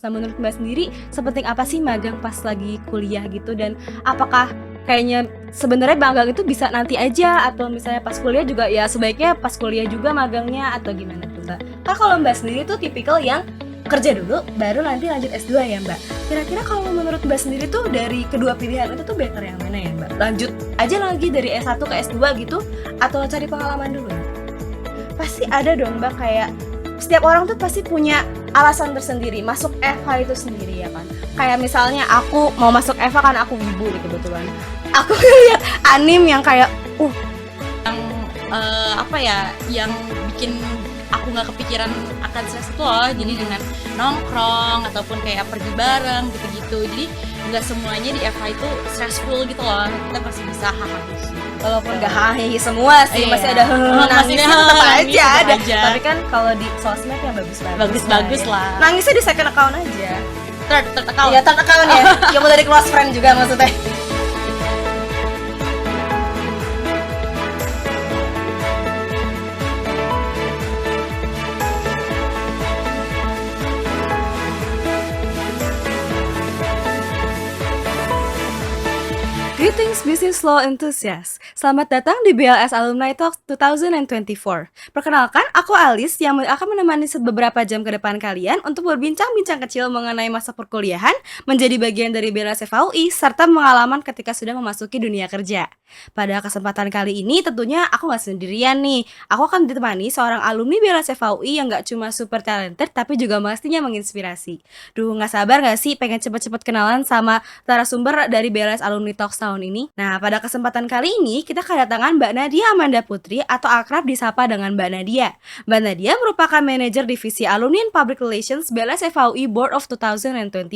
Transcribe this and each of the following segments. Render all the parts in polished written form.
Nah, menurut Mbak sendiri, sepenting apa sih magang pas lagi kuliah gitu? Dan apakah kayaknya sebenarnya magang itu bisa nanti aja atau misalnya pas kuliah juga ya sebaiknya pas kuliah juga magangnya atau gimana tuh Mbak? Kan kalau Mbak sendiri tuh tipikal yang kerja dulu baru nanti lanjut S2 ya Mbak. Kira-kira kalau menurut Mbak sendiri tuh dari kedua pilihan itu tuh better yang mana ya Mbak? Lanjut aja lagi dari S1 ke S2 gitu atau cari pengalaman dulu? Pasti ada dong Mbak, kayak setiap orang tuh pasti punya alasan tersendiri masuk FH itu sendiri ya kan. Kayak misalnya aku mau masuk FH kan aku wibu nih kebetulan. Aku lihat anime yang kayak apa ya yang bikin aku nggak kepikiran akan stres itu loh. Jadi dengan nongkrong ataupun kayak pergi bareng gitu-gitu, jadi nggak semuanya di FH itu stressful gitu loh, kita masih bisa hahaha sih. walaupun gak hahi semua sih, Iya. masih ada nangisnya Masih tetap nangis aja tetap ada. aja. Tapi kan kalau di sosmed yang bagus-bagus Lah. Nangisnya di second account aja. Third account. Iya, third account ya. Yang mau dari close friend juga maksudnya. Greetings Business Law Enthusiasts. Selamat datang di BLS Alumni Talk 2024. Perkenalkan, aku Alice yang akan menemani beberapa jam ke depan kalian untuk berbincang-bincang kecil mengenai masa perkuliahan, menjadi bagian dari BLS FAUI, serta pengalaman ketika sudah memasuki dunia kerja. Pada kesempatan kali ini tentunya aku gak sendirian nih. Aku akan ditemani seorang alumni BLS FAUI yang gak cuma super talented tapi juga pastinya menginspirasi. Duh, gak sabar gak sih pengen cepet-cepet kenalan sama narasumber dari BLS Alumni Talks tahun ini. Nah, pada kesempatan kali ini kita kedatangan Mbak Nadia Amanda Putri atau akrab disapa dengan Mbak Nadia. Mbak Nadia merupakan manajer divisi Alumni and Public Relations BLS FAUI Board of 2021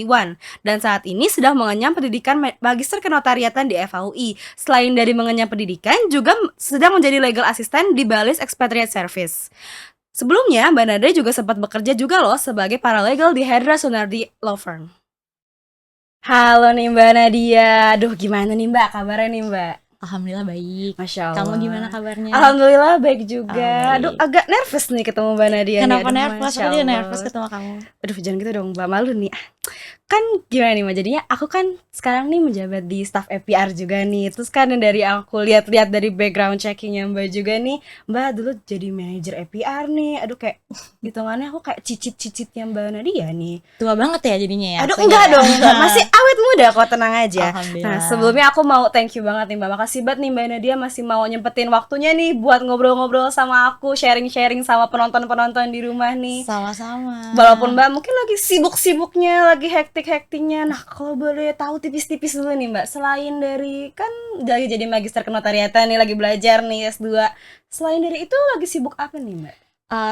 dan saat ini sedang mengenyam pendidikan Magister Kenotariatan di FAUI. Selain dari mengenyam pendidikan, juga sedang menjadi legal assistant di Balis Expatriate Service. Sebelumnya, Mbak Nadia juga sempat bekerja juga loh sebagai paralegal di Hendra Sunardi Law Firm. Halo nih Mbak Nadia, aduh gimana nih Mbak kabarnya nih Mbak? Alhamdulillah baik. Masya Allah. Kamu gimana kabarnya? Alhamdulillah baik juga. Baik. Aduh agak nervous nih ketemu Mbak Nadia. Kenapa nih. nervous? Masya Aku juga Allah. nervous ketemu kamu. Aduh jangan gitu dong Mbak, malu nih. Kan gimana nih Mbak, jadinya aku kan sekarang nih menjabat di staff APR juga nih. Terus kan dari aku lihat-lihat dari background checkingnya Mbak juga nih, Mbak dulu jadi manajer APR nih. Aduh kayak hitungannya aku kayak cicit-cicitnya Mbak Nadia nih. Tua banget ya jadinya ya. Aduh akunya enggak ya? dong, enggak. Masih awet muda kok, tenang aja. Alhamdulillah. Nah sebelumnya aku mau thank you banget nih Mbak. Makasih banget nih Mbak Nadia masih mau nyempetin waktunya nih buat ngobrol-ngobrol sama aku, sharing-sharing sama penonton-penonton di rumah nih. Sama-sama. Walaupun Mbak mungkin lagi sibuk-sibuknya, lagi hektik-hektiknya. Nah kalau boleh tahu tipis-tipis dulu nih Mbak, selain dari kan dari jadi magister kenotariatan nih, lagi belajar nih S2, selain dari itu lagi sibuk apa nih Mbak?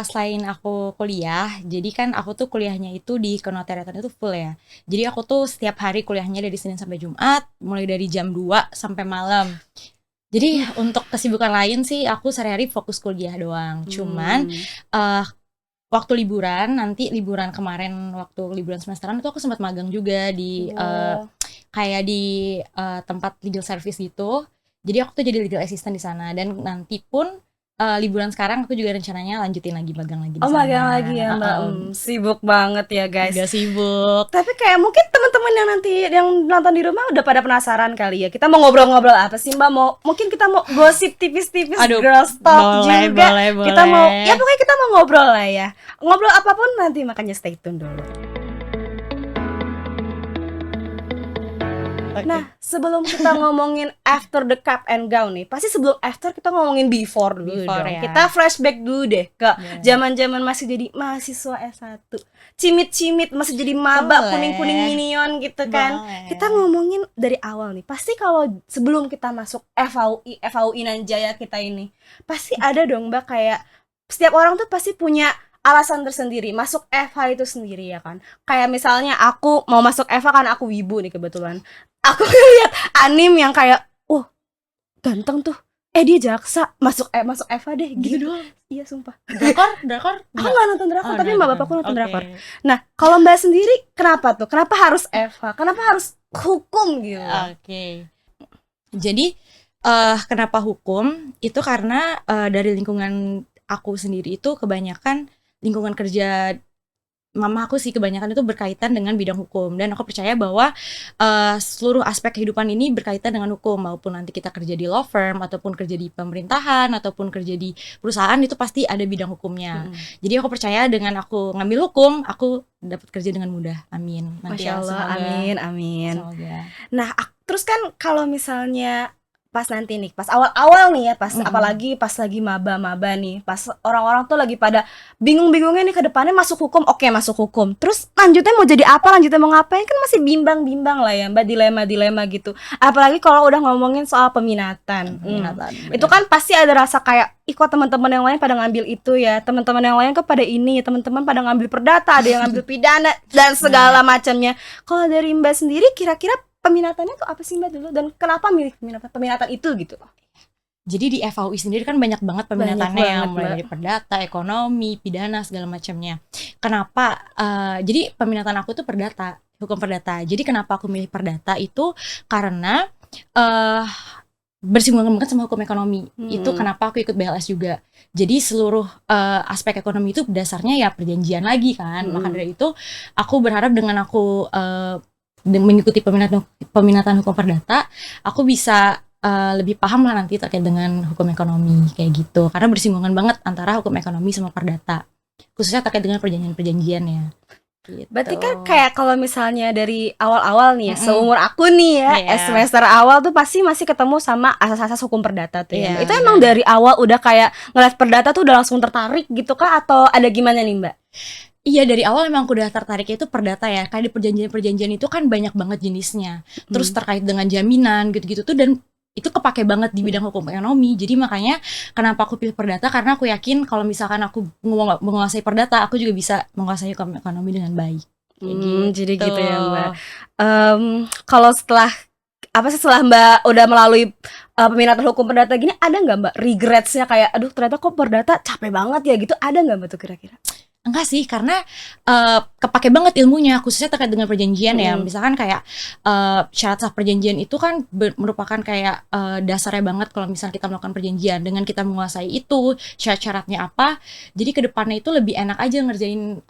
Selain aku kuliah, jadi kan aku tuh kuliahnya itu di kenotariatan itu full ya. Jadi aku tuh setiap hari kuliahnya dari Senin sampai Jumat, mulai dari jam 2 sampai malam. Jadi untuk kesibukan lain sih aku sehari-hari fokus kuliah doang. Cuman waktu liburan, nanti liburan kemarin, waktu liburan semesteran itu aku sempat magang juga di kayak di tempat legal service gitu. Jadi aku tuh jadi legal assistant di sana, dan nanti pun liburan sekarang aku juga rencananya lanjutin lagi magang lagi di sana. Magang lagi ya Mbak. Sibuk banget ya guys. Udah sibuk. Tapi kayak mungkin teman-teman yang nanti yang nonton di rumah udah pada penasaran kali ya. Kita mau ngobrol-ngobrol apa sih Mbak? Mungkin kita mau gosip tipis-tipis, Aduh, girls talk boleh, juga. boleh. Kita mau, ya pokoknya kita mau ngobrol lah ya. Ngobrol apapun nanti, makanya stay tune dulu. Okay. Nah, sebelum kita ngomongin after the cup and gown nih, pasti sebelum after kita ngomongin before dulu dong. Ya. Kita flashback dulu deh ke zaman-zaman masih jadi mahasiswa S1. Cimit-cimit masih jadi maba, kuning-kuning minion gitu kan. Boleh. Kita ngomongin dari awal nih. Pasti kalau sebelum kita masuk FAUI Nanjaya kita ini, pasti ada dong Mbak, kayak setiap orang tuh pasti punya alasan tersendiri masuk FH itu sendiri ya kan. Kayak misalnya aku mau masuk FH kan aku wibu nih kebetulan. Aku lihat anime yang kayak ganteng tuh. Dia jaksa, masuk FH deh gitu doang. Iya sumpah. Drakor? Aku nggak nonton drakor, tapi mbak bapakku nonton Okay. drakor. Nah, kalau Mbak sendiri kenapa tuh? Kenapa harus FH? Kenapa harus hukum gitu? Oke. Jadi kenapa hukum? Itu karena dari lingkungan aku sendiri itu kebanyakan lingkungan kerja mama aku sih kebanyakan itu berkaitan dengan bidang hukum, dan aku percaya bahwa seluruh aspek kehidupan ini berkaitan dengan hukum, maupun nanti kita kerja di law firm ataupun kerja di pemerintahan ataupun kerja di perusahaan, itu pasti ada bidang hukumnya. Jadi aku percaya dengan aku ngambil hukum, aku dapat kerja dengan mudah. Amin. Nanti Masya Allah, amin, amin. Semoga. Nah, terus kan kalau misalnya pas nanti nih, pas awal-awal nih ya, pas apalagi pas lagi maba-maba nih, pas orang-orang tuh lagi pada bingung-bingungnya nih ke depannya masuk hukum, oke masuk hukum. Terus lanjutnya mau jadi apa, lanjutnya mau ngapain, kan masih bimbang-bimbang lah ya Mbak, dilema-dilema gitu. Apalagi kalau udah ngomongin soal peminatan. Itu kan pasti ada rasa kayak, ih kok teman-teman yang lain pada ngambil itu ya, teman-teman yang lain kok pada ini, teman-teman pada ngambil perdata, ada yang ngambil pidana dan segala macamnya. Kalau dari Mbak sendiri kira-kira peminatannya tuh apa sih Mbak dulu, dan kenapa milih peminatan itu gitu? Jadi di FAUI sendiri kan banyak banget peminatannya, yang mulai Mbak. dari perdata, ekonomi, pidana, segala macamnya. Kenapa? Jadi peminatan aku tuh perdata, hukum perdata. Jadi kenapa aku milih perdata itu karena bersinggungan banget sama hukum ekonomi. Itu kenapa aku ikut BLS juga. Jadi seluruh aspek ekonomi itu dasarnya ya perjanjian lagi kan. Maka dari itu aku berharap dengan aku mengikuti peminatan hukum perdata, aku bisa lebih paham lah nanti terkait dengan hukum ekonomi kayak gitu. Karena bersinggungan banget antara hukum ekonomi sama perdata, khususnya terkait dengan perjanjian-perjanjian ya. Gitu. Berarti kan kayak kalau misalnya dari awal-awal nih ya, seumur aku nih ya, semester awal tuh pasti masih ketemu sama asas-asas hukum perdata tuh ya. Itu emang dari awal udah kayak ngeliat perdata tuh udah langsung tertarik gitu kah, atau ada gimana nih Mbak? Iya, dari awal emang aku udah tertariknya itu perdata ya. Kayak di perjanjian-perjanjian itu kan banyak banget jenisnya. Terus terkait dengan jaminan gitu-gitu tuh, dan itu kepake banget di bidang hukum ekonomi. Jadi makanya kenapa aku pilih perdata, karena aku yakin kalau misalkan aku menguasai perdata, aku juga bisa menguasai hukum ekonomi dengan baik. Jadi gitu ya Mbak. Kalau setelah Mbak udah melalui peminatan hukum perdata gini, ada nggak Mbak regretsnya kayak, aduh ternyata kok perdata capek banget ya gitu, ada nggak Mbak tuh kira-kira? Enggak sih, karena kepake banget ilmunya, khususnya terkait dengan perjanjian ya. Misalkan kayak syarat sah perjanjian itu kan merupakan kayak dasarnya banget kalau misalnya kita melakukan perjanjian. Dengan kita menguasai itu, syarat-syaratnya apa, jadi kedepannya itu lebih enak aja ngerjain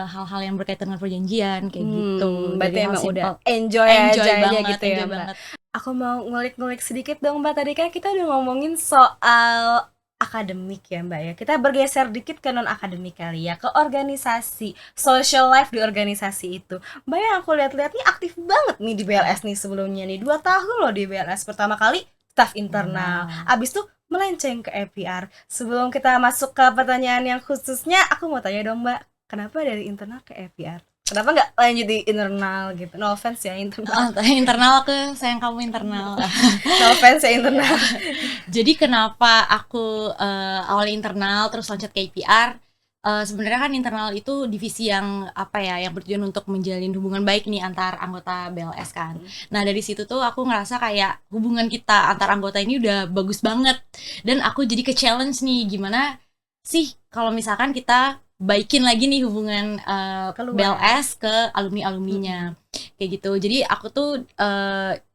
hal-hal yang berkaitan dengan perjanjian kayak gitu. Berarti Jadi emang simple. udah enjoy aja banget, gitu ya Mbak. banget. Aku mau ngulik-ngulik sedikit dong Mbak, tadi kan kita udah ngomongin soal akademik ya Mbak ya. Kita bergeser dikit ke non akademik kali ya, ke organisasi, social life di organisasi itu. Mbak, yang aku lihat-lihat nih aktif banget nih di BLS nih sebelumnya nih. 2 tahun loh di BLS. Pertama kali staf internal, abis itu melenceng ke EPR. Sebelum kita masuk ke pertanyaan yang khususnya, aku mau tanya dong Mbak, kenapa dari internal ke EPR? Kenapa nggak lanjut di internal gitu? No offense ya internal. Internal, aku sayang kamu internal. No offense ya internal. Jadi kenapa aku awalnya internal terus loncat ke IPR? Sebenarnya kan internal itu divisi yang yang bertujuan untuk menjalin hubungan baik nih antar anggota BLS kan. Nah dari situ tuh aku ngerasa kayak hubungan kita antar anggota ini udah bagus banget, dan aku jadi ke challenge nih, gimana sih kalau misalkan kita baikin lagi nih hubungan BLS ke alumni-alumninya kayak gitu. Jadi aku tuh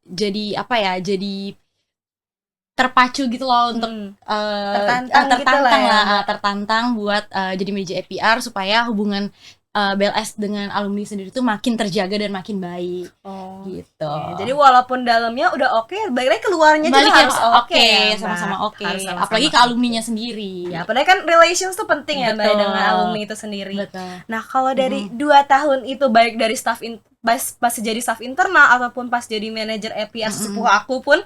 jadi jadi terpacu gitu loh untuk tertantang buat jadi manajer EPR supaya hubungan BLS dengan alumni sendiri tuh makin terjaga dan makin baik. Gitu. Jadi walaupun dalamnya udah oke, balik lagi keluarnya juga harus oke, sama-sama oke. Apalagi ke alumninya sendiri. Ya, padahal kan relations tuh penting ya Mbak dengan alumni itu sendiri. Betul. Nah, kalau dari 2 tahun itu, baik dari pas jadi staff internal ataupun pas jadi manajer EPR sepupu aku pun,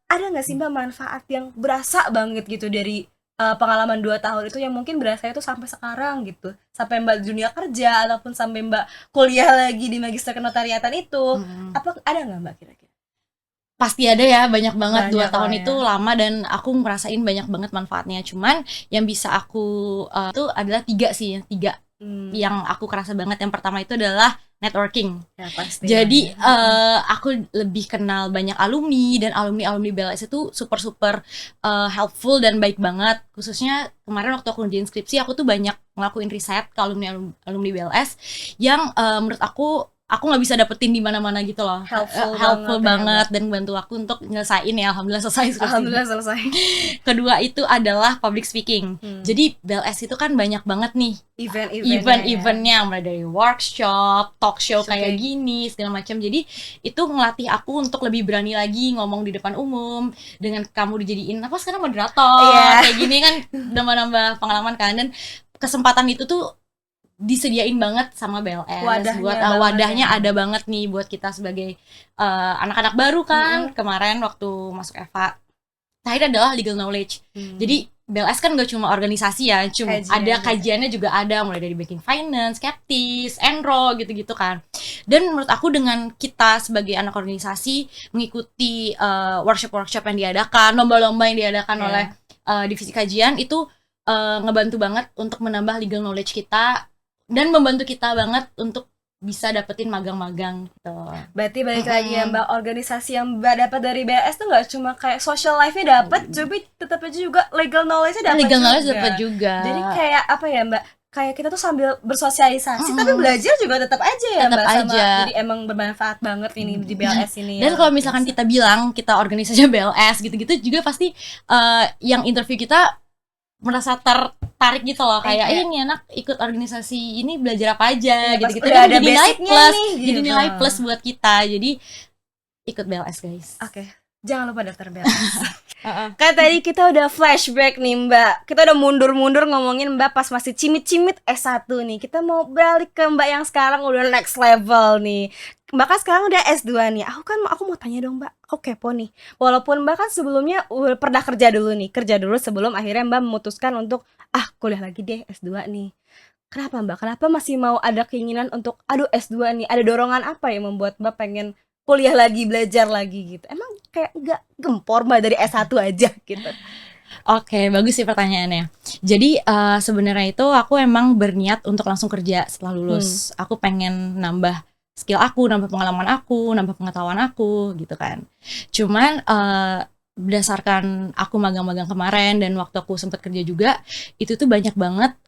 ada nggak sih Mbak manfaat yang berasa banget gitu dari pengalaman 2 tahun itu yang mungkin berasa itu sampai sekarang gitu, sampai Mbak dunia kerja ataupun sampai Mbak kuliah lagi di magister kenotariatan itu, apa ada nggak Mbak kira-kira? Pasti ada ya, banyak banget. 2 tahun ya. itu lama dan aku ngerasain banyak banget manfaatnya. Cuman yang bisa aku itu adalah 3 sih, 3 yang aku kerasa banget. Yang pertama itu adalah networking. Ya, pasti. Jadi aku lebih kenal banyak alumni, dan alumni BLS itu super helpful dan baik banget. Khususnya kemarin waktu aku ngerjain skripsi, aku tuh banyak ngelakuin riset ke alumni BLS yang menurut aku aku nggak bisa dapetin di mana-mana gitu loh. Helpful Banget dan bantu aku untuk nyelesain ya, alhamdulillah selesai skripsi. Alhamdulillah selesai. Kedua itu adalah public speaking. Jadi BLS itu kan banyak banget nih event-eventnya, mulai dari workshop, talk show kayak gini segala macam. Jadi itu ngelatih aku untuk lebih berani lagi ngomong di depan umum, dengan kamu dijadiin apa sekarang moderator kayak gini kan, nambah-nambah pengalaman kan. Dan kesempatan itu tuh disediain banget sama BLS. Wadahnya ada banget nih buat kita sebagai anak-anak baru kan. Kemarin waktu masuk EVA, terakhir adalah legal knowledge. Jadi BLS kan gak cuma organisasi ya, ada kajiannya juga ada, mulai dari banking finance, skeptis, enro gitu-gitu kan. Dan menurut aku dengan kita sebagai anak organisasi mengikuti workshop-workshop yang diadakan, lomba-lomba yang diadakan oleh divisi kajian, itu ngebantu banget untuk menambah legal knowledge kita dan membantu kita banget untuk bisa dapetin magang-magang gitu. Berarti balik lagi ya Mbak, organisasi yang Mbak dapat dari BLS tuh nggak cuma kayak social life-nya dapat, tapi tetap aja juga legal knowledge-nya dapat juga. Jadi kayak apa ya Mbak? Kayak kita tuh sambil bersosialisasi tapi belajar juga tetap aja ya Mbak sama. Jadi emang bermanfaat banget ini di BLS ini. Dan kalau misalkan kita bilang kita organisasinya BLS gitu-gitu juga pasti yang interview kita merasa tertarik gitu loh, kayak ini anak ikut organisasi ini belajar apa aja gitu-gitu. Ada nilai plus nih, jadi nilai plus buat kita. Jadi ikut BLS guys. Oke. Jangan lupa daftar BLS. Kayak tadi kita udah flashback nih Mbak. Kita udah mundur-mundur ngomongin Mbak pas masih cimit-cimit S1 nih. Kita mau balik ke Mbak yang sekarang udah next level nih. Mbak kan sekarang udah S2 nih. Aku mau tanya dong Mbak. Aku kepo nih. Walaupun Mbak kan sebelumnya pernah kerja dulu sebelum akhirnya Mbak memutuskan untuk kuliah lagi deh S2 nih. Kenapa Mbak? Kenapa masih mau ada keinginan untuk S2 nih? Ada dorongan apa yang membuat Mbak pengen kuliah lagi, belajar lagi gitu? Emang kayak nggak gempor Mbak dari S1 aja gitu? Oke, bagus sih pertanyaannya. Jadi sebenarnya itu aku emang berniat untuk langsung kerja setelah lulus. Aku pengen nambah skill aku, nambah pengalaman aku, nambah pengetahuan aku gitu kan. Cuman berdasarkan aku magang-magang kemarin dan waktu aku sempat kerja juga, itu tuh banyak banget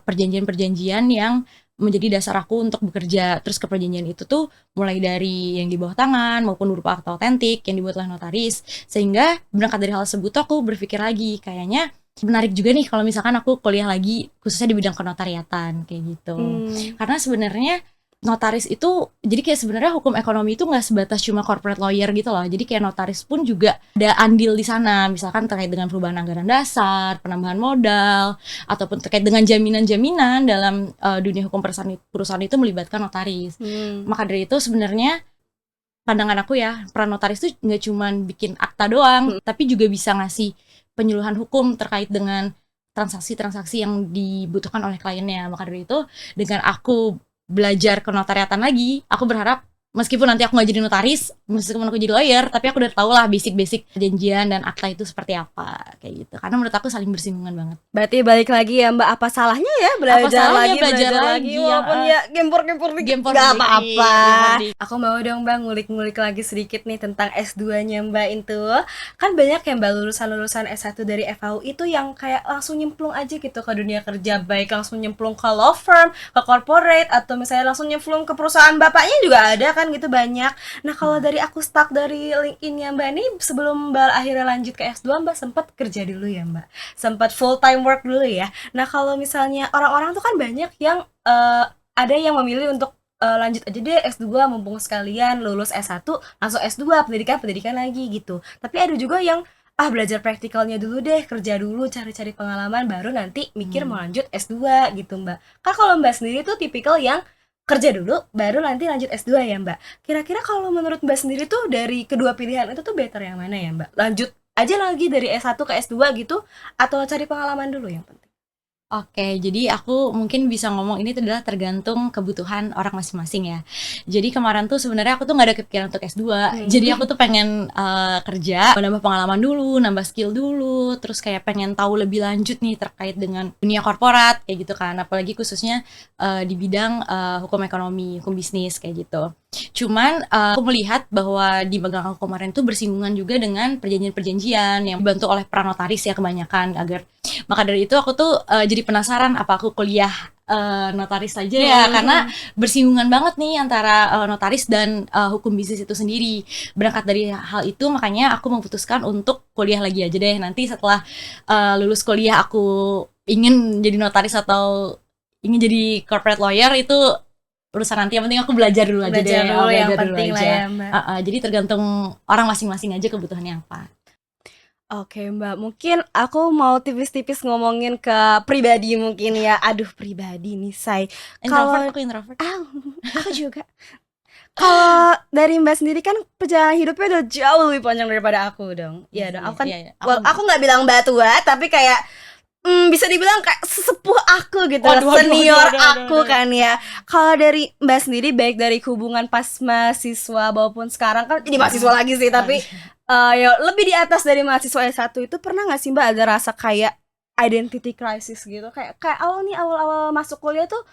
perjanjian-perjanjian yang menjadi dasar aku untuk bekerja. Terus ke perjanjian itu tuh mulai dari yang di bawah tangan maupun berupa akta otentik yang dibuat oleh notaris. Sehingga berangkat dari hal tersebut tuh aku berpikir lagi, kayaknya menarik juga nih kalau misalkan aku kuliah lagi khususnya di bidang kenotariatan kayak gitu. Karena sebenarnya notaris itu, jadi kayak sebenarnya hukum ekonomi itu nggak sebatas cuma corporate lawyer gitu loh. Jadi kayak notaris pun juga ada andil di sana, misalkan terkait dengan perubahan anggaran dasar, penambahan modal, ataupun terkait dengan jaminan-jaminan dalam dunia hukum perusahaan itu melibatkan notaris. Maka dari itu sebenarnya pandangan aku ya, peran notaris itu nggak cuma bikin akta doang, tapi juga bisa ngasih penyuluhan hukum terkait dengan transaksi-transaksi yang dibutuhkan oleh kliennya. Maka dari itu dengan aku belajar kenotariatan lagi, aku berharap meskipun nanti aku nggak jadi notaris, meskipun aku jadi lawyer, tapi aku udah tau lah basic-basic perjanjian dan akta itu seperti apa kayak gitu. Karena menurut aku saling bersinggungan banget. Berarti balik lagi ya Mbak, apa salahnya ya belajar lagi walaupun ya gempor-gempor dikit nggak apa-apa. Aku mau dong Mbak ngulik-ngulik lagi sedikit nih tentang S2-nya Mbak itu. Kan banyak ya Mbak lulusan-lulusan S1 dari FAU itu yang kayak langsung nyemplung aja gitu ke dunia kerja, baik langsung nyemplung ke law firm, ke corporate, atau misalnya langsung nyemplung ke perusahaan bapaknya juga ada kan gitu banyak. Nah kalau dari aku stuck dari LinkedIn-nya Mbak nih, sebelum Mbak akhirnya lanjut ke S2, Mbak sempat kerja dulu ya Mbak, sempat full time work dulu ya. Nah kalau misalnya orang-orang tuh kan banyak yang ada yang memilih untuk lanjut aja deh S2 mumpung sekalian lulus S1 langsung S2 pendidikan lagi gitu. Tapi ada juga yang belajar praktikalnya dulu deh, kerja dulu, cari-cari pengalaman baru nanti mikir mau lanjut S2 gitu Mbak. Kan kalau Mbak sendiri tuh tipikal yang kerja dulu baru nanti lanjut S2 ya Mbak. Kira-kira kalau menurut Mbak sendiri tuh dari kedua pilihan itu tuh better yang mana ya Mbak? Lanjut aja lagi dari S1 ke S2 gitu atau cari pengalaman dulu yang penting? Oke, jadi aku mungkin bisa ngomong ini adalah tergantung kebutuhan orang masing-masing ya. Jadi kemarin tuh sebenarnya aku tuh nggak ada kepikiran untuk S2. Jadi aku tuh pengen kerja, nambah pengalaman dulu, nambah skill dulu, terus kayak pengen tahu lebih lanjut nih terkait dengan dunia korporat kayak gitu kan. Apalagi khususnya di bidang hukum ekonomi, hukum bisnis kayak gitu. Cuman aku melihat bahwa di magang aku kemarin tuh bersinggungan juga dengan perjanjian-perjanjian yang dibantu oleh para notaris ya kebanyakan, agar Maka dari itu aku tuh jadi penasaran apa aku kuliah notaris saja ya, karena bersinggungan banget nih antara notaris dan hukum bisnis itu sendiri. Berangkat dari hal itu makanya aku memutuskan untuk kuliah lagi aja deh. Nanti setelah lulus kuliah aku ingin jadi notaris atau ingin jadi corporate lawyer itu urusan nanti, yang penting aku belajar dulu aja Belajar deh. dulu yang Belajar dulu penting lah aja. ya, Mbak. Jadi tergantung orang masing-masing aja kebutuhannya apa. Oke Mbak, mungkin aku mau tipis-tipis ngomongin ke pribadi mungkin ya. Aduh pribadi nih, Say. Introvert, aku introvert. Aku juga. Kalau dari Mbak sendiri kan perjalanan hidupnya udah jauh lebih panjang daripada aku dong. Iya dong, aku kan, Iya. aku nggak bilang Mbak tua, tapi kayak bisa dibilang kayak sesepuh aku gitu, Waduh, senior waduh. aku kan ya. Kalau dari Mbak sendiri, baik dari hubungan pas mahasiswa maupun sekarang kan jadi mahasiswa lagi sih, tapi ya lebih di atas dari mahasiswa S1 itu, pernah nggak sih Mbak ada rasa kayak identity crisis gitu? Kayak awal masuk kuliah tuh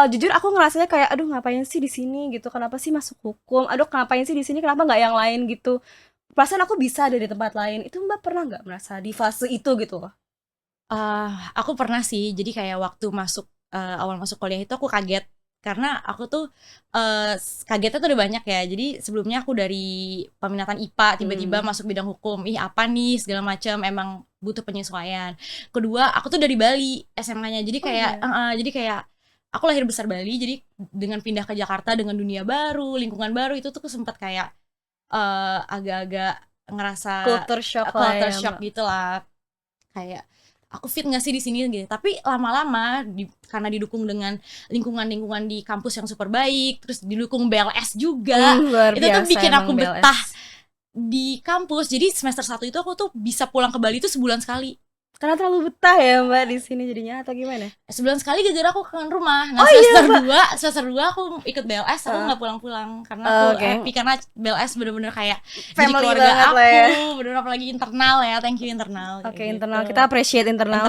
jujur aku ngerasanya kayak aduh ngapain sih di sini gitu, kenapa sih masuk hukum, aduh ngapain sih di sini, kenapa nggak yang lain gitu, perasaan aku bisa ada di tempat lain. Itu Mbak pernah nggak merasa di fase itu gitu loh? Aku pernah sih. Jadi kayak waktu awal masuk kuliah itu aku kaget. Karena aku tuh kagetnya tuh udah banyak ya. Jadi sebelumnya aku dari peminatan IPA tiba-tiba masuk bidang hukum. Ih apa nih segala macam, emang butuh penyesuaian. Kedua, aku tuh dari Bali SMA-nya. Jadi kayak aku lahir besar Bali. Jadi dengan pindah ke Jakarta dengan dunia baru, lingkungan baru, itu tuh sempat kayak agak-agak ngerasa Culture shock gitu lah. Kayak aku fit nggak sih di sini gitu. Tapi lama-lama karena didukung dengan lingkungan di kampus yang super baik, terus didukung BLS juga, itu tuh bikin aku betah di kampus. Jadi semester 1 itu aku tuh bisa pulang ke Bali tuh sebulan sekali. Karena terlalu betah ya Mbak di sini jadinya, atau gimana? Sebulan sekali gara-gara aku kangen rumah. Nah, semester 2 aku ikut BLS, aku nggak pulang-pulang karena aku happy, karena BLS bener-bener kayak jadi Family keluarga banget aku lah ya. bener-bener, apalagi internal ya. Thank you internal. Oke, Kayak internal gitu. Kita appreciate internal.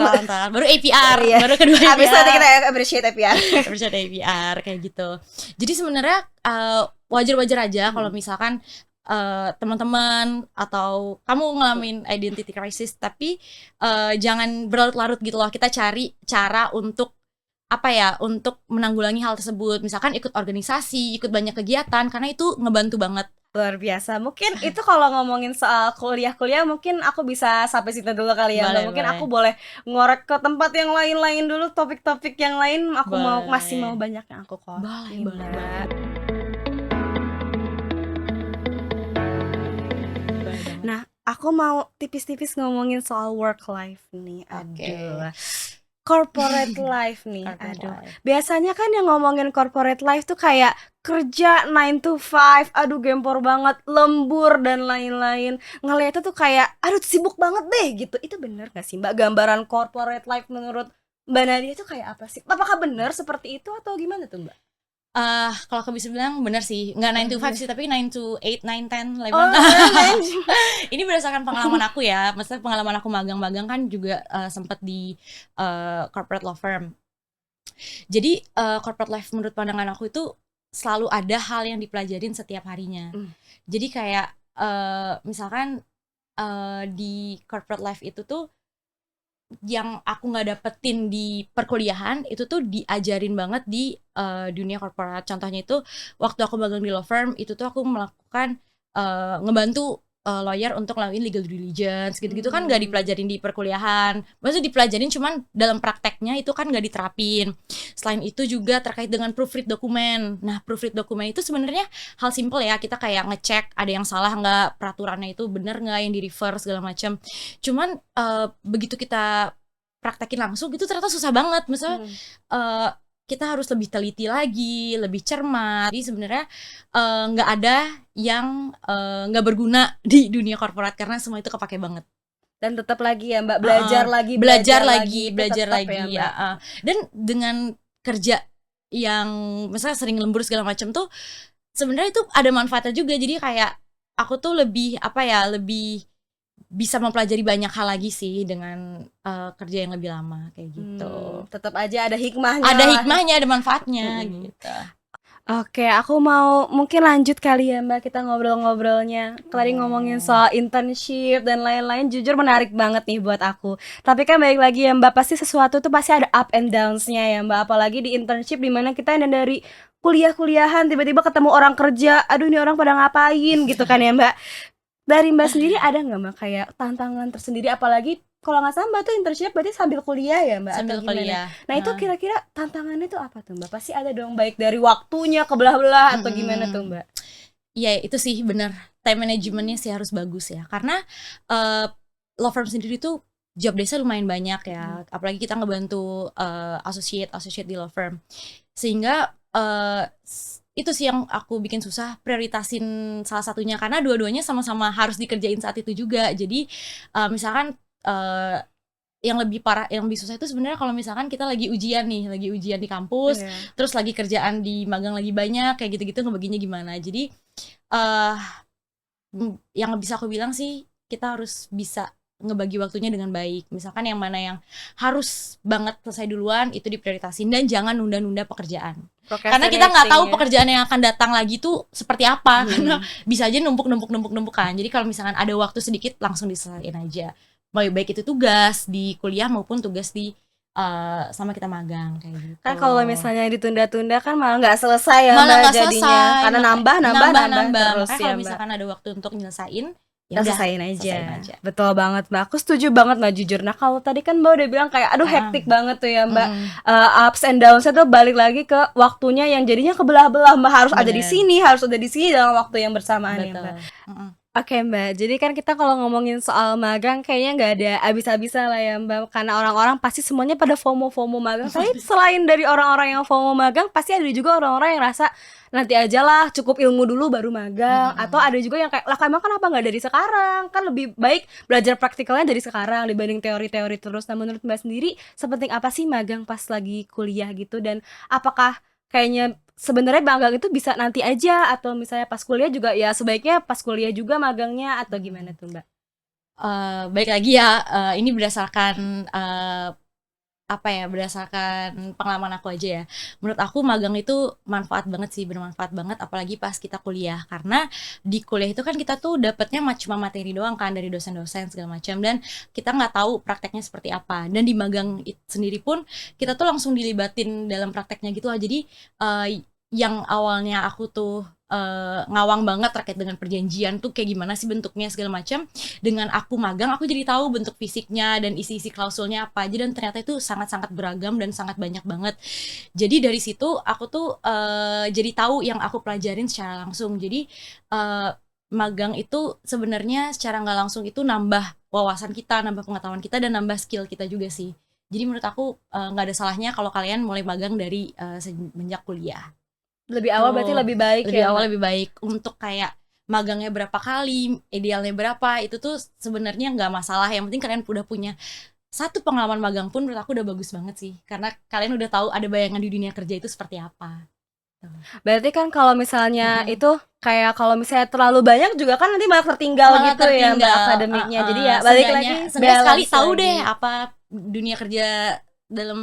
Baru APR, Iya. baru kedua APR. Abis nanti kita appreciate APR. Appreciate APR kayak gitu. Jadi sebenarnya wajar-wajar aja kalau misalkan teman-teman atau kamu ngalamin identity crisis, tapi jangan berlarut-larut gitu loh. Kita cari cara untuk untuk menanggulangi hal tersebut. Misalkan ikut organisasi, ikut banyak kegiatan, karena itu ngebantu banget. Luar biasa. Mungkin itu kalau ngomongin soal kuliah mungkin aku bisa sampai situ dulu kali ya. Boleh, Mungkin boleh. aku boleh ngorek ke tempat yang lain-lain dulu, topik-topik yang lain. Aku Boleh. masih mau banyak yang aku Boleh. Nah, aku mau tipis-tipis ngomongin soal work life nih. Aduh. Corporate life nih. Biasanya kan yang ngomongin corporate life tuh kayak kerja 9 to 5, aduh gempor banget, lembur dan lain-lain. Ngeliatnya tuh kayak aduh sibuk banget deh gitu. Itu bener gak sih Mbak, gambaran corporate life menurut Mbak Nadia tuh kayak apa sih? Apakah bener seperti itu atau gimana tuh Mbak? Kalau aku bisa bilang benar sih, nggak 9 to 5 sih, tapi 9 to 8, 9, 10, 11. Ini berdasarkan pengalaman aku ya. Maksudnya pengalaman aku magang-magang kan juga sempat di corporate law firm. Jadi corporate life menurut pandangan aku itu selalu ada hal yang dipelajarin setiap harinya. Jadi kayak misalkan di corporate life itu tuh yang aku nggak dapetin di perkuliahan itu tuh diajarin banget di dunia korporat. Contohnya itu waktu aku magang di law firm itu tuh aku melakukan ngebantu lawyer untuk ngelakuin legal due diligence gitu-gitu, kan nggak dipelajarin di perkuliahan. Maksudnya dipelajarin cuman dalam prakteknya itu kan nggak diterapin. Selain itu juga terkait dengan proofread dokumen. Nah, proofread dokumen itu sebenarnya hal simple ya, kita kayak ngecek ada yang salah nggak, peraturannya itu bener nggak, yang di reverse segala macam. Cuman begitu kita praktekin langsung itu ternyata susah banget. Misalnya kita harus lebih teliti lagi, lebih cermat. Jadi sebenarnya nggak ada yang nggak berguna di dunia korporat karena semua itu kepake banget. Dan tetap lagi ya Mbak, belajar lagi ya. Dan dengan kerja yang misalnya sering lembur segala macam tuh sebenarnya itu ada manfaatnya juga. Jadi kayak aku tuh lebih lebih bisa mempelajari banyak hal lagi sih dengan kerja yang lebih lama kayak gitu. Tetap aja ada hikmahnya. Ada hikmahnya, ada manfaatnya gitu. Oke, aku mau mungkin lanjut kali ya Mbak, kita ngobrol-ngobrolnya. Tadi ngomongin Boleh. soal internship dan lain-lain, jujur menarik banget nih buat aku. Tapi kan balik lagi ya Mbak, pasti sesuatu tuh pasti ada up and downs-nya ya Mbak. Apalagi di internship dimana kita yang dari kuliah-kuliahan tiba-tiba ketemu orang kerja, aduh ini orang pada ngapain gitu kan ya Mbak. Dari Mbak sendiri ada nggak Mbak kayak tantangan tersendiri, apalagi kalau nggak salah Mbak tuh internship berarti sambil kuliah ya Mbak atau Sambil gimana? kuliah. Nah itu Nah, kira-kira tantangannya tuh apa tuh Mbak? Pasti ada dong baik dari waktunya ke belah-belah atau gimana tuh mm-mm. Mbak? Iya itu sih bener, time managementnya sih harus bagus ya, karena eh, law firm sendiri tuh job desk lumayan banyak ya, apalagi kita ngebantu associate di law firm, sehingga itu sih yang aku bikin susah prioritasin salah satunya, karena dua-duanya sama-sama harus dikerjain saat itu juga. Jadi misalkan yang lebih parah, yang lebih susah itu sebenarnya kalau misalkan kita lagi ujian nih, lagi ujian di kampus, Iya. terus lagi kerjaan di magang lagi banyak, kayak gitu-gitu ngebaginya gimana. Jadi eh yang bisa aku bilang sih kita harus bisa ngebagi waktunya dengan baik. Misalkan yang mana yang harus banget selesai duluan itu diprioritasin, dan jangan nunda-nunda pekerjaan. Karena kita nggak Procrastinating tahu ya. pekerjaan yang akan datang lagi tuh seperti apa, karena Hmm. bisa aja numpuk kan. Jadi kalau misalkan ada waktu sedikit langsung diselesain aja. Baik itu tugas di kuliah maupun tugas di sama kita magang kayak gitu. Kan kalau misalnya ditunda-tunda kan malah nggak selesai ya Malah Mbak nggak jadinya. selesai, Karena makanya nambah, nambah, nambah nambah. terus Makanya ya kalau Mbak. misalkan ada waktu untuk nyelesain, ya Kita udah selesaiin selesaiin aja. aja. Betul banget Mbak. Aku setuju banget Mbak jujur. Nah kalau tadi kan Mbak udah bilang kayak aduh Heeh. hektik banget tuh ya Mbak. Mm-mm. Ups and downs-nya tuh balik lagi ke waktunya yang jadinya kebelah-belah Mbak. Harus ada di Bener, sini, harus ada di sini dalam waktu yang bersamaan ya Mbak. betul. Mm-mm. Oke Mbak, jadi kan kita kalau ngomongin soal magang kayaknya nggak ada habis-habisnya lah ya Mbak. Karena orang-orang pasti semuanya pada FOMO-FOMO magang. Tapi selain dari orang-orang yang FOMO magang, pasti ada juga orang-orang yang rasa nanti aja lah cukup ilmu dulu baru magang. Atau Mm-mm. ada juga yang kayak, lah emang kenapa nggak dari sekarang? Kan lebih baik belajar praktikalnya dari sekarang dibanding teori-teori terus. Nah menurut Mbak sendiri, sepenting apa sih magang pas lagi kuliah gitu? Dan apakah kayaknya sebenarnya magang itu bisa nanti aja atau misalnya pas kuliah juga ya sebaiknya pas kuliah juga magangnya atau gimana tuh Mbak? Baik lagi ya, ini berdasarkan apa ya, berdasarkan pengalaman aku aja ya. Menurut aku magang itu manfaat banget sih, bermanfaat banget apalagi pas kita kuliah, karena di kuliah itu kan kita tuh dapatnya cuma materi doang kan dari dosen-dosen segala macam, dan kita nggak tahu prakteknya seperti apa. Dan di magang sendiri pun kita tuh langsung dilibatin dalam prakteknya gitu lah. Jadi yang awalnya aku tuh ngawang banget terkait dengan perjanjian tuh kayak gimana sih bentuknya segala macam, dengan aku magang aku jadi tahu bentuk fisiknya dan isi-isi klausulnya apa aja, dan ternyata itu sangat-sangat beragam dan sangat banyak banget. Jadi dari situ aku tuh jadi tahu yang aku pelajarin secara langsung. Jadi eh, magang itu sebenarnya secara nggak langsung itu nambah wawasan kita, nambah pengetahuan kita, dan nambah skill kita juga sih. Jadi menurut aku nggak ada salahnya kalau kalian mulai magang dari semenjak kuliah. Lebih awal berarti Tuh, lebih baik lebih ya awal Mbak? lebih baik. Untuk kayak magangnya berapa kali, idealnya berapa, itu tuh sebenarnya nggak masalah. Yang penting kalian udah punya satu pengalaman magang pun menurut aku udah bagus banget sih. Karena kalian udah tahu ada bayangan di dunia kerja itu seperti apa. Tuh. Berarti kan kalau misalnya Mm-mm. itu kayak kalau misalnya terlalu banyak juga kan nanti malah tertinggal Malah gitu ya Mbak tertinggal. akademiknya. Jadi ya balik Seenggaknya, lagi seenggaknya sekali balance tahu deh lagi. apa dunia kerja dalam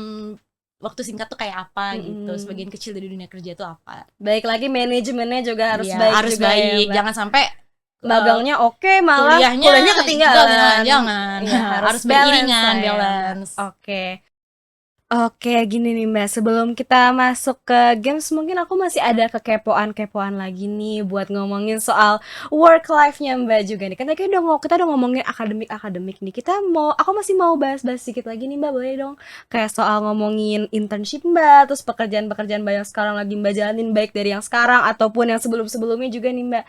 waktu singkat tuh kayak apa gitu. Mm-mm. Sebagian kecil dari dunia kerja itu apa. Baik lagi manajemennya juga harus Iya, baik harus juga ya baik. Mbak. Jangan sampai eh, Magangnya oke malah kuliahnya kuliahnya jangan, ketinggalan. jangan. Iya harus Harus balance beriringan, lah ya Mbak. balance. Oke. Oke, gini nih Mbak, sebelum kita masuk ke games, mungkin aku masih ada kekepoan-kepoan lagi nih buat ngomongin soal work life-nya Mbak juga nih. Kan tadi kita udah ngomongin akademik-akademik nih. Aku masih mau bahas-bahas sedikit lagi nih Mbak, boleh dong? Kayak soal ngomongin internship Mbak, terus pekerjaan-pekerjaan Mbak yang sekarang lagi Mbak jalanin, baik dari yang sekarang ataupun yang sebelum-sebelumnya juga nih Mbak.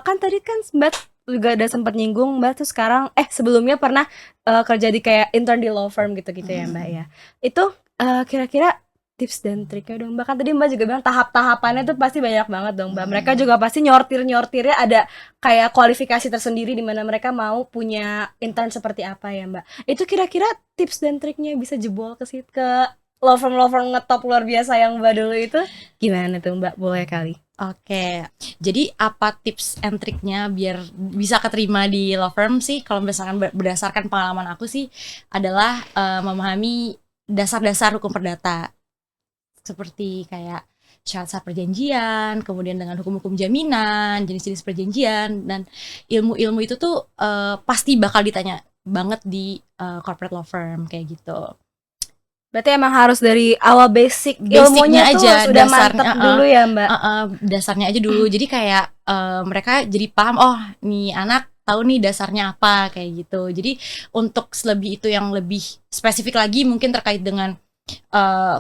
Kan tadi kan Mbak juga ada sempat nyinggung Mbak tuh sekarang, sebelumnya pernah kerja di kayak intern di law firm gitu-gitu ya Mbak ya. Itu kira-kira tips dan triknya dong Mbak. Kan tadi Mbak juga bilang tahap-tahapannya tuh pasti banyak banget dong Mbak. Mereka juga pasti nyortir-nyortirnya ada kayak kualifikasi tersendiri di mana mereka mau punya intern seperti apa ya Mbak. Itu kira-kira tips dan triknya bisa jebol ke situ ke law firm ngetop luar biasa yang Mbak dulu itu gimana tuh Mbak? Boleh kali. Oke, jadi apa tips and triknya biar bisa keterima di law firm sih? Kalau misalkan berdasarkan pengalaman aku sih adalah memahami dasar-dasar hukum perdata. Seperti kayak syarat perjanjian, kemudian dengan hukum-hukum jaminan, jenis-jenis perjanjian, dan ilmu-ilmu itu tuh pasti bakal ditanya banget di corporate law firm kayak gitu. Berarti emang harus dari awal basic Basicnya ilmunya tuh aja, sudah dasarnya, mantep dulu ya Mbak. dasarnya aja dulu. Jadi kayak mereka jadi paham, oh nih anak tahu nih dasarnya apa kayak gitu. Jadi untuk selebih itu yang lebih spesifik lagi mungkin terkait dengan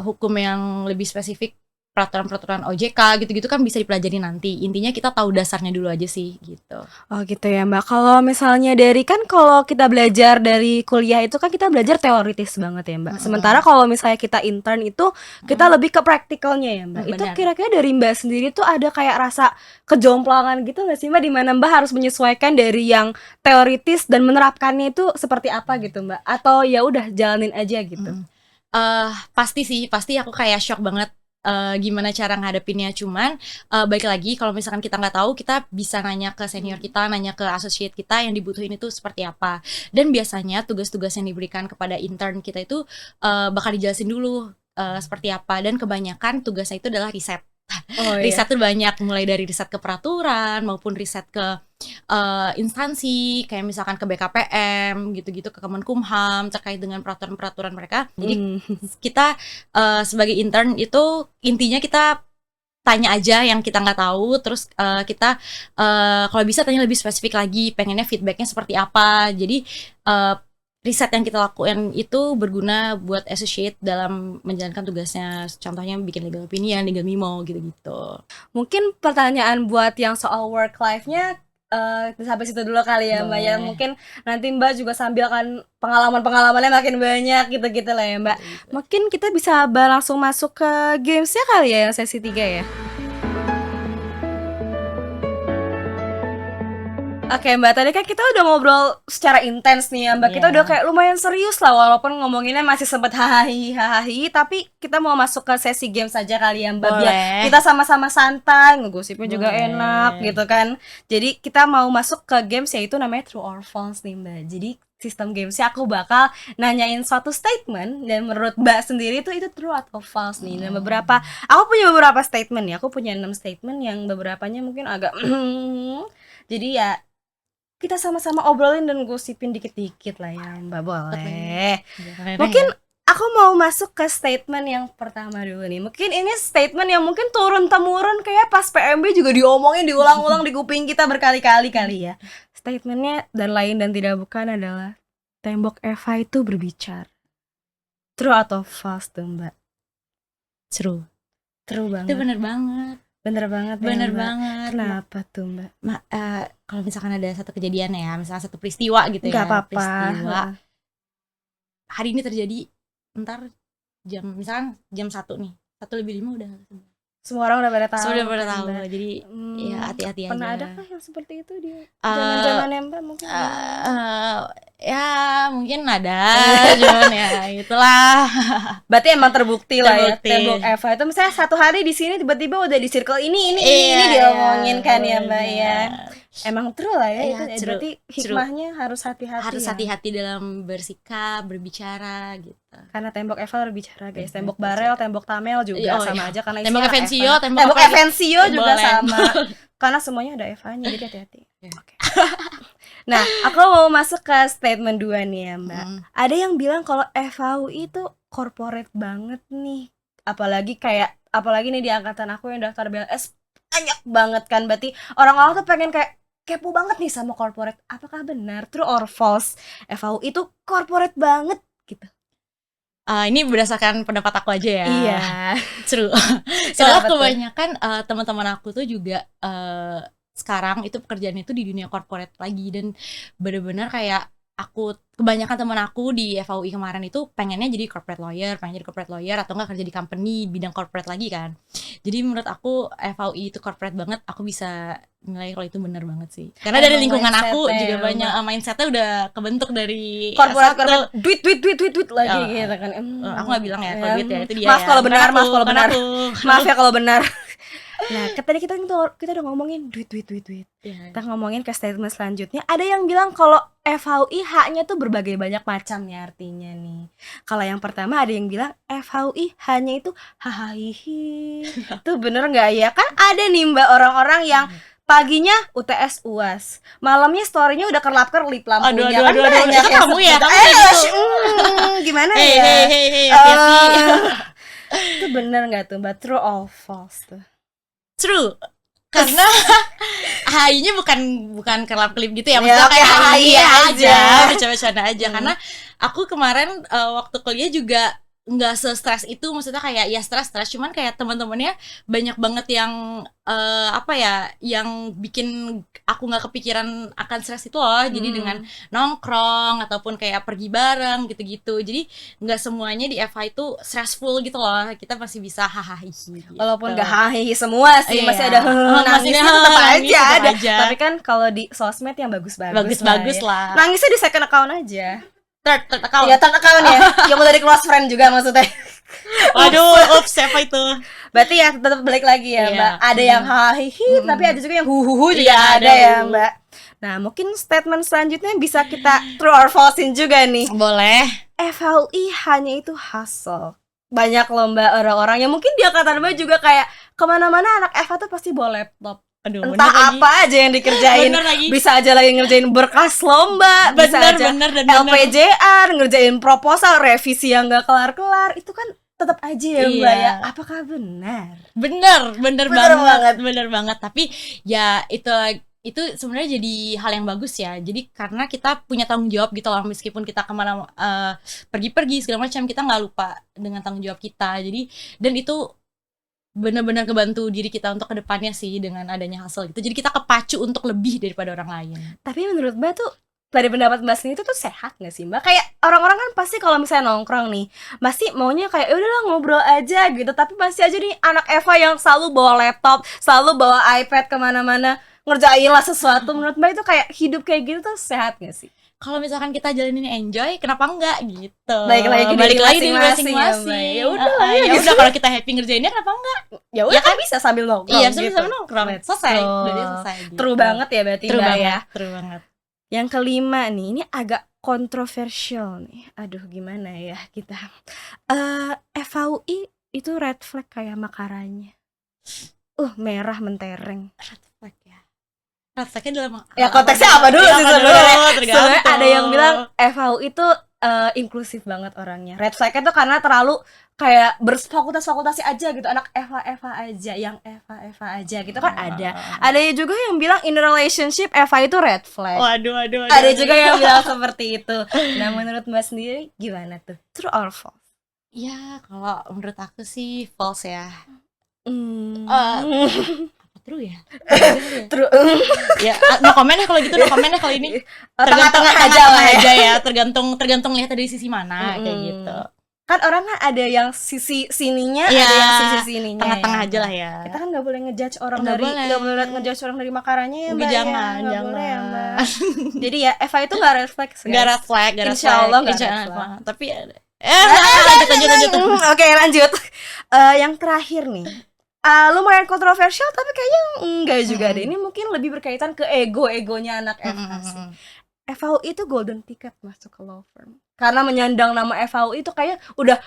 hukum yang lebih spesifik, peraturan-peraturan OJK gitu-gitu kan bisa dipelajari nanti. Intinya kita tahu dasarnya dulu aja sih gitu. Oh gitu ya Mbak. Kalau misalnya dari kan kalau kita belajar dari kuliah itu kan kita belajar teoritis banget ya Mbak. Sementara kalau misalnya kita intern itu kita lebih ke praktikalnya ya Mbak. Itu Benar. kira-kira dari Mbak sendiri tuh ada kayak rasa kejomplangan gitu nggak sih Mbak? Dimana Mbak harus menyesuaikan dari yang teoritis dan menerapkannya itu seperti apa gitu Mbak? Atau ya udah jalanin aja gitu? Pasti aku kayak shock banget gimana cara ngadepinnya. Cuman balik lagi kalau misalkan kita nggak tahu, kita bisa nanya ke senior kita, nanya ke associate kita yang dibutuhin itu seperti apa. Dan biasanya tugas-tugas yang diberikan kepada intern kita itu bakal dijelasin dulu seperti apa. Dan kebanyakan tugasnya itu adalah riset. Oh, Riset tuh banyak, mulai dari riset ke peraturan maupun riset ke instansi kayak misalkan ke BKPM gitu-gitu, ke Kemenkumham terkait dengan peraturan-peraturan mereka. Jadi kita sebagai intern itu intinya kita tanya aja yang kita nggak tahu, terus kita kalau bisa tanya lebih spesifik lagi, pengennya feedbacknya seperti apa. Jadi riset yang kita lakukan itu berguna buat associate dalam menjalankan tugasnya. Contohnya bikin legal opinion, legal memo gitu-gitu. Mungkin pertanyaan buat yang soal work life-nya sampai situ dulu kali ya Mbak ya. Boleh. Mungkin nanti Mbak juga sambil kan pengalaman-pengalamannya makin banyak gitu-gitu lah ya Mbak. Mungkin kita bisa langsung masuk ke gamesnya kali ya yang sesi 3 ya. Oke Mbak, tadi kan kita udah ngobrol secara intens nih ya Mbak. Kita Iya. udah kayak lumayan serius lah, walaupun ngomonginnya masih sempet hahaha, tapi kita mau masuk ke sesi game saja kali ya Mbak. Biar Boleh. kita sama-sama santai, ngegosipnya juga Boleh. enak gitu kan. Jadi kita mau masuk ke games yaitu namanya True or False nih Mbak. Jadi sistem gamesnya aku bakal nanyain suatu statement dan menurut Mbak sendiri itu true atau false nih. Dan aku punya beberapa statement ya. Aku punya 6 statement yang beberapanya mungkin agak jadi ya kita sama-sama obrolin dan gosipin dikit-dikit lah ya Mbak, boleh. Mungkin aku mau masuk ke statement yang pertama dulu nih. Mungkin ini statement yang mungkin turun-temurun kayak pas PMB juga diomongin diulang-ulang di kuping kita berkali-kali kali ya. Statementnya dan lain dan tidak bukan adalah tembok Eva itu berbicara. True atau false tuh Mbak? True. True banget. Itu bener banget. Bener banget ya, Bener Mbak. banget. Kenapa tuh Mbak? Kalau misalkan ada satu kejadian ya, misalnya satu peristiwa gitu Nggak ya, apa-apa. peristiwa hari ini terjadi, ntar misalkan jam 1 nih, 1:05 udah Semua orang udah pada tahu. Sudah pada kan, tahu, Mbak. jadi ya hati-hati aja. Pernah ada kah yang seperti itu di zaman-zamannya Mbak mungkin? Ya mungkin ada, cuman ya itulah. Berarti emang terbukti lah ya Terbukti. tembok Eva itu misalnya satu hari di sini tiba-tiba udah di circle ini Iya, diomongin kan ya Mbak benar. ya. Emang true lah ya Iya, itu. true, Berarti hikmahnya harus hati-hati. Harus ya. hati-hati dalam bersikap, berbicara gitu. Karena tembok Eva berbicara guys. Tembok Barel, tembok Tamel juga Oh, sama iya. aja karena Tembok isinya Evencio, Eva. tembok Tembok apa? Evencio juga Boleh. sama. Karena semuanya ada Evanya jadi hati-hati. Iya. Oke. Nah, aku mau masuk ke statement 2 nih ya Mbak. Ada yang bilang kalau FAU itu corporate banget nih. Apalagi nih di angkatan aku yang daftar BLS banyak banget kan. Berarti orang-orang tuh pengen kayak kepo banget nih sama corporate. Apakah benar true or false FAU itu corporate banget gitu? Ini berdasarkan pendapat aku aja ya. Iya. True. Kenapa Soalnya tuh? kebanyakan teman-teman aku tuh juga sekarang itu pekerjaannya itu di dunia corporate lagi, dan benar-benar kayak kebanyakan teman aku di FAUI kemarin itu pengennya jadi corporate lawyer atau enggak kerja di company bidang corporate lagi kan. Jadi menurut aku FAUI itu corporate banget, aku bisa nilai kalau itu benar banget sih. Karena dari Emang lingkungan aku mindset-nya juga ya, banyak mindsetnya udah kebentuk dari corporate S1. duit lagi Oh, gitu kan. aku nggak bilang ya kalau duit ya, itu dia Maaf ya. kalau benar, Bukan maaf kalau bukan benar. aku. Maaf ya kalau benar. Nah, tadi kita udah ngomongin duit. Iya. Kita ngomongin ke statement selanjutnya. Ada yang bilang kalau FHUI H-nya tuh berbagai banyak macam nih artinya nih. Kalau yang pertama ada yang bilang FHUI hanya itu hahaha. Itu bener nggak ya? Kan ada nih Mbak orang-orang yang paginya UTS UAS, malamnya story-nya udah kerlap-kerlip lampunya. Aduh, Banyak itu yang kamu ya, seperti- kamu kayak gitu. Gimana Hey, ya? hati-hati. Itu bener nggak tuh Mbak? True or false tuh? True. Karena HI-nya bukan kelap-kelip gitu ya, Ya, maksudnya oke, kayak HI HI aja, aja. bercanda-bercanda aja. Karena aku kemarin waktu kuliah juga nggak se-stres itu, maksudnya kayak ya stres, cuman kayak teman-temannya banyak banget yang apa ya, yang bikin aku nggak kepikiran akan stres itu loh. Jadi dengan nongkrong ataupun kayak pergi bareng gitu-gitu. Jadi nggak semuanya di FH itu stressful gitu loh. Kita masih bisa hahaha gitu. Walaupun gak hahihi semua sih, Iya. masih ada Masih nangisnya ada tetap nangis, aja tetap ada. aja. Tapi kan kalau di sosmed yang bagus-bagus Bagus lah ya. lah. Nangisnya di second account aja. Third account. Iya, third account ya. Yang mau dari close friend juga maksudnya. Waduh, siapa itu? Berarti ya tetap balik lagi ya, Iya. Mbak. Ada yang hahihi, tapi ada juga yang huhuhu juga Iya, ada ada ya, huhu. Mbak. Nah, mungkin statement selanjutnya bisa kita true or false-in juga nih. Boleh. FHUI hanya itu hustle. Banyak loh Mbak orang-orang yang mungkin di angkatan Mbak juga kayak kemana-mana anak FH tuh pasti bawa laptop. Aduh, Entah bener lagi. apa aja yang dikerjain. Bener lagi. Bisa aja lagi ngerjain berkas lomba, bisa aja Bener. LPJR, ngerjain proposal, revisi yang gak kelar-kelar. Itu kan tetap aja ya Mbak Iya. ya. Apakah benar? Bener Bener banget. Bener banget. Tapi ya itu sebenarnya jadi hal yang bagus ya. Jadi karena kita punya tanggung jawab gitu loh, meskipun kita kemana pergi-pergi segala macam, kita nggak lupa dengan tanggung jawab kita. Jadi dan itu benar-benar kebantu diri kita untuk kedepannya sih dengan adanya hustle gitu. Jadi kita kepacu untuk lebih daripada orang lain. Tapi menurut Mbak tuh dari pendapat Mbak sendiri itu tuh sehat gak sih Mbak? Kayak orang-orang kan pasti kalau misalnya nongkrong nih pasti maunya kayak udahlah ngobrol aja gitu. Tapi pasti aja nih anak Eva yang selalu bawa laptop, selalu bawa iPad kemana-mana, ngerjain lah sesuatu. Menurut Mbak itu kayak hidup kayak gitu tuh sehat gak sih? Kalau misalkan kita jalanin enjoy, kenapa enggak gitu? Balik lagi ke diri masing-masing ya, Mbak. masing-masing. Ya udah lah ya ya gitu. udah kalau kita happy ngerjainnya, kenapa enggak? Ya udah kan bisa sambil nongkrong. Iya, gitu. sama nongkrong. Selesai, Betul. udah dia selesai. Gitu. True banget ya berarti True Mbak banget, ya. true banget. Yang kelima nih, ini agak kontroversial nih. Aduh gimana ya kita. FHUI itu red flag kayak makaranya. Merah mentereng. Red flag ya. Red flagnya dalam Ya konteksnya apa dulu Ya, sih apa sebenarnya? dulu? Sebenarnya Tergantung. ada yang bilang FHUI itu inklusif banget orangnya. Red flagnya tuh karena terlalu kayak berfakultas-fakultasi aja gitu. Anak Eva aja, yang Eva aja gitu kan ada. Ada juga yang bilang in a relationship Eva itu red flag. Waduh. Ada juga yang bilang seperti itu. Nah menurut Mbak sendiri gimana tuh? True or false? Ya, kalau menurut aku sih false ya. Hmm. Apa true ya? True. Ya, no comment ya kalau gitu, no comment ya kalau ini. Tengah-tengah aja lah ya. ya, tergantung lihat dari sisi mana kayak gitu. Kan orang kan ada yang sisi sininya, Iya, ada yang sisi sininya. Tengah-tengah ya. aja lah ya. Kita kan nggak boleh ngejudge orang Nggak dari boleh. nggak boleh ngejudge orang dari makaranya ya Mbak. Jangan, ya. Nggak boleh ya jangan. Mbak. Jadi ya Eva itu nggak red flag. Nggak red flag, nggak red Insya flag. Allah nggak Insya red Allah. flag. Tapi lanjut. Oke lanjut. Yang terakhir nih. Lumayan kontroversial tapi kayaknya enggak juga deh. Ini mungkin lebih berkaitan ke egonya anak FH sih. FHUI itu golden ticket masuk ke law firm. Karena menyandang nama FHUI itu kayak udah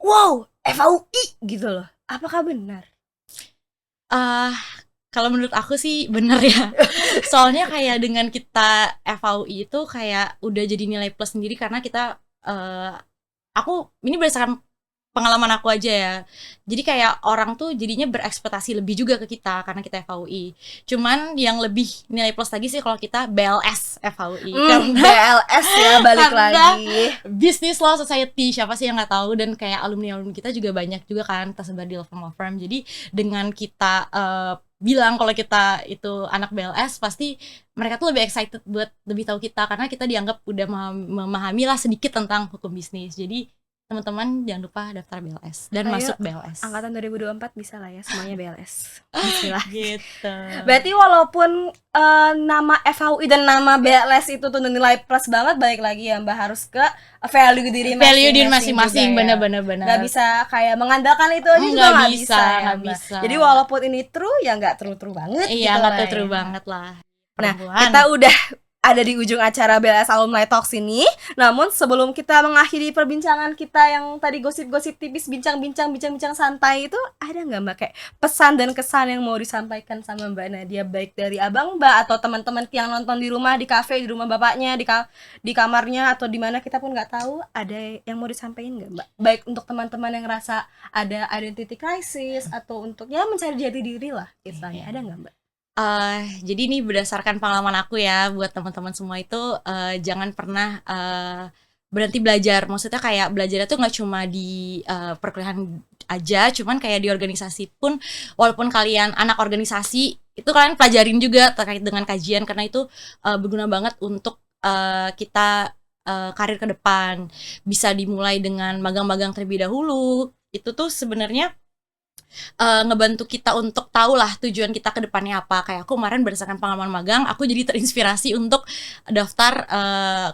wow, FHUI gitu loh. Apakah benar? Kalau menurut aku sih bener ya. Soalnya kayak dengan kita FAUI itu kayak udah jadi nilai plus sendiri karena kita aku ini berdasarkan pengalaman aku aja ya. Jadi kayak orang tuh jadinya berekspektasi lebih juga ke kita karena kita FAUI. Cuman yang lebih nilai plus lagi sih kalau kita BLS FAUI. Karena BLS ya balik karena lagi. Business Law Society, siapa sih yang nggak tahu, dan kayak alumni kita juga banyak juga kan tersebar di law firm. Jadi dengan kita bilang kalau kita itu anak BLS, pasti mereka tuh lebih excited buat lebih tahu kita karena kita dianggap udah memahami lah sedikit tentang hukum bisnis. Jadi teman-teman jangan lupa daftar BLS dan Ayo, masuk BLS. Angkatan 2024 bisa lah ya semuanya BLS. Bismillah. Gitu. Berarti walaupun nama FHUI dan nama BLS itu tuh nilai plus banget, balik lagi ya Mbak, harus ke value diri masing-masing, juga ya. bener-bener. Gak bisa kayak mengandalkan itu aja juga Nggak gak bisa, bisa ya nggak Mbak. bisa. Jadi walaupun ini true ya gak true banget Iya, gitu nggak lah true ya. banget lah. Nah, Perempuan. kita udah ada di ujung acara BLS Alumni Talks ini. Namun sebelum kita mengakhiri perbincangan kita yang tadi gosip-gosip tipis, bincang-bincang santai itu, ada nggak Mbak kayak pesan dan kesan yang mau disampaikan sama Mbak Nadia, baik dari abang Mbak atau teman-teman yang nonton di rumah, di kafe, di rumah bapaknya, di kamarnya atau di mana kita pun nggak tahu, ada yang mau disampaikan nggak Mbak? Baik untuk teman-teman yang ngerasa ada identity crisis atau untuk ya mencari jati diri lah istilahnya, ada nggak Mbak? Jadi ini berdasarkan pengalaman aku ya, buat teman-teman semua itu jangan pernah berhenti belajar. Maksudnya kayak belajar itu nggak cuma di perkuliahan aja, cuman kayak di organisasi pun, walaupun kalian anak organisasi, itu kalian pelajarin juga terkait dengan kajian, karena itu berguna banget untuk kita karir ke depan. Bisa dimulai dengan magang-magang terlebih dahulu. Itu tuh sebenarnya ngebantu kita untuk tahu lah tujuan kita ke depannya apa. Kayak aku kemarin berdasarkan pengalaman magang, aku jadi terinspirasi untuk daftar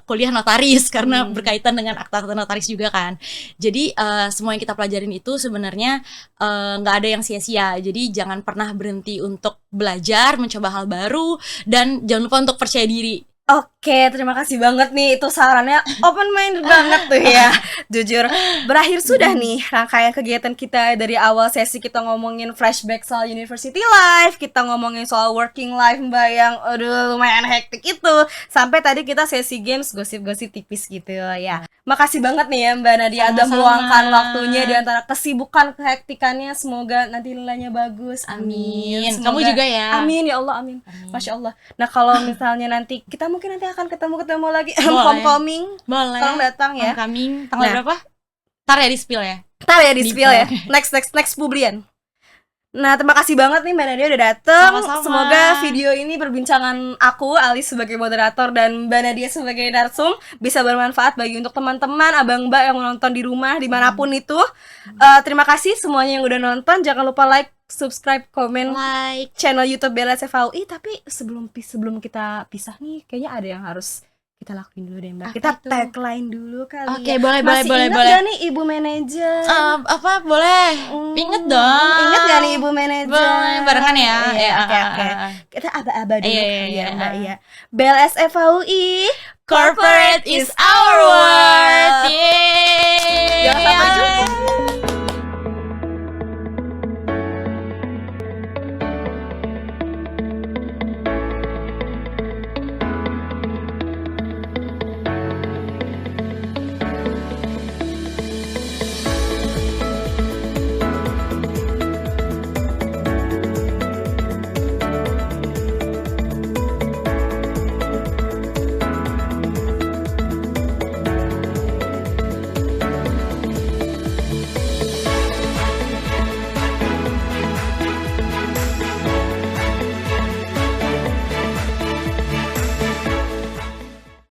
kuliah notaris karena berkaitan dengan akta notaris juga kan. Jadi semua yang kita pelajarin itu sebenarnya nggak ada yang sia-sia. Jadi jangan pernah berhenti untuk belajar, mencoba hal baru, dan jangan lupa untuk percaya diri. Oke, terima kasih banget nih, itu sarannya open minded banget tuh ya. Jujur, berakhir sudah nih rangkaian kegiatan kita. Dari awal sesi kita ngomongin flashback soal university life, kita ngomongin soal working life Mbak yang aduh lumayan hektik itu, sampai tadi kita sesi games, gosip-gosip tipis gitu ya. Makasih banget nih ya Mbak Nadia udah meluangkan waktunya di antara kesibukan kehektikannya. Semoga nanti nilainya bagus. Amin. Semoga, Kamu juga ya. Amin ya Allah, amin. Masya Allah. Nah kalau misalnya nanti kita mungkin nanti akan ketemu lagi homecoming. Boleh. Tolong datang ya. Homecoming tanggal berapa? Ntar ya di spill ya. Ntar ya di spill ya. Next Publian. Nah, terima kasih banget nih Mbak Nadia udah dateng. Sama-sama. Semoga video ini perbincangan aku, Alis sebagai moderator, dan Mbak Nadia sebagai narsum bisa bermanfaat bagi untuk teman-teman, abang Mbak yang menonton di rumah, dimanapun itu. Terima kasih semuanya yang udah nonton. Jangan lupa like, subscribe, komen, channel YouTube BLS FHUI. Tapi sebelum kita pisah nih, kayaknya ada yang harus kita lakuin dulu deh Mbak. Kita tagline dulu kali. Oke, ya. boleh. Masih ingat gak nih Ibu Manajer? Apa boleh? Ingat dong. Ingat gak nih Ibu Manajer? Boleh, barengan ya. Oke. Kita aba-aba dulu kali ya Mbak ya. BLS FHUI, Corporate is our world. Jangan sampai jumpa.